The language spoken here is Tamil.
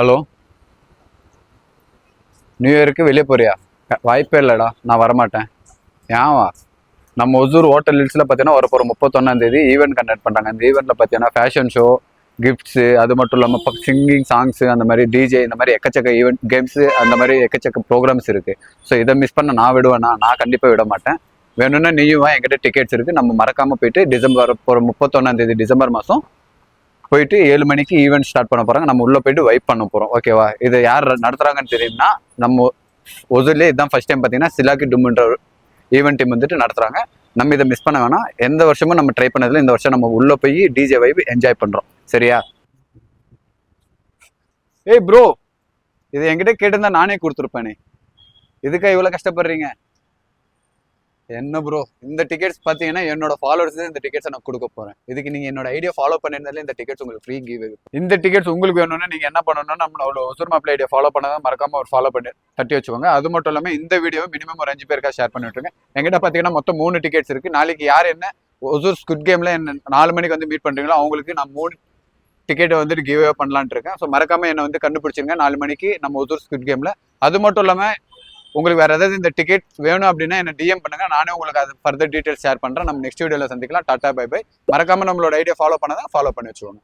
ஹலோ, நியூ இயருக்கு வெளியே போறியா? வாய்ப்பே இல்லைடா, நான் வரமாட்டேன். ஏன்வா? நம்ம ஒசூர் ஹோட்டல் ஹில்ஸில் பார்த்தீங்கன்னா வரப்போகிற 31ஆம் தேதி ஈவெண்ட் கண்டக்ட் பண்ணுறாங்க. அந்த ஈவெண்ட்டில் பார்த்தீங்கன்னா ஃபேஷன் ஷோ, கிஃப்ட்ஸு, அது மட்டும் இல்லாமல் சிங்கிங் சாங்ஸு, அந்த மாதிரி டிஜே, இந்த மாதிரி எக்கச்சக்க ஈவெண்ட் கேம்ஸு, அந்த மாதிரி எக்கச்சக்க ப்ரோக்ராம்ஸ் இருக்குது. ஸோ இதை மிஸ் பண்ண நான் விடுவேன்னா? நான் கண்டிப்பாக விட மாட்டேன். வேணும்னா நீயும் வா, என்கிட்ட டிக்கெட்ஸ் இருக்குது. நம்ம மறக்காமல் போயிட்டு டிசம்பர் போகிற 31ஆம் தேதி டிசம்பர் மாதம் போயிட்டு 7 மணிக்கு ஈவெண்ட் ஸ்டார்ட் பண்ண போகிறாங்க. நம்ம உள்ளே போயிட்டு வைப் பண்ண போகிறோம். ஓகேவா? இதை யார் நடத்துகிறாங்கன்னு தெரியும்னா, நம்ம ஒசூர்லேயே இதுதான் ஃபர்ஸ்ட் டைம் பார்த்தீங்கன்னா சிலாக்கி டும்ன்ற ஈவெண்ட் டீம் வந்துட்டு நடத்துகிறாங்க. நம்ம இதை மிஸ் பண்ண வேணாம். எந்த வருஷமும் நம்ம ட்ரை பண்ணதில்லை. இந்த வருஷம் நம்ம உள்ளே போய் டிஜே வைப் என்ஜாய் பண்ணுறோம். சரியா? ஏய் ப்ரோ, இது என்கிட்ட கேட்டிருந்தா நானே கொடுத்துருப்பேனே. இதுக்கா இவ்வளோ கஷ்டப்படுறீங்க? என்ன ப்ரோ, இந்த டிக்கெட்ஸ் பார்த்தீங்கன்னா என்னோட ஃபாலோவர்ஸ் இந்த டிக்கெட்ஸை நான் கொடுக்க போகிறேன். இதுக்கு நீங்கள் என்னோட ஐடியா ஃபாலோ பண்ணியிருந்தாலே இந்த டிக்கெட்ஸ் உங்களுக்கு ஃப்ரீ கிவ். இந்த டிக்கெட்ஸ் உங்களுக்கு வேணும்னா நீங்கள் என்ன பண்ணணும்னா, நம்மளோட ஒசூர் மாப்பிள்ளை ஐடியா ஃபாலோ பண்ணாதான் மறக்காம ஒரு ஃபாலோ பண்ணி தட்டி வச்சுக்கோங்க. அது மட்டும் இல்லாமல் இந்த வீடியோ மினிமம் ஒரு 5 பேருக்கா ஷேர் பண்ணி விட்டுருங்க. எங்கிட்ட பார்த்தீங்கன்னா மொத்தம் 3 டிக்கெட்ஸ் இருக்குது. நாளைக்கு யார் என்ன ஒசூர் ஸ்குட் கேமில் என்ன 4 மணிக்கு வந்து மீட் பண்ணுறீங்களோ அவங்களுக்கு நான் 3 டிக்கெட்டை வந்துட்டு கிவ் அவே பண்ணலான்னு இருக்கேன். ஸோ மறக்காம என்னை வந்து கண்டுபிடிச்சிருங்க 4 மணிக்கு நம்ம ஒசூர் ஸ்குட் கேமில். அது மட்டும் இல்லாமல் உங்களுக்கு வேற ஏதாவது இந்த டிக்கெட் வேணும் அப்படின்னா என்ன டிஎம் பண்ணுங்க. நானே உங்களுக்கு அது ஃபர்தர் டீடைல்ஸ் ஷேர் பண்றேன். நம்ம நெக்ஸ்ட் வீடியோல சந்திக்கலாம். Tata bye bye. மறக்காம நம்மளோட ஐடியா ஃபாலோ பண்ணாதான் ஃபாலோ பண்ணி வச்சுக்கோங்க.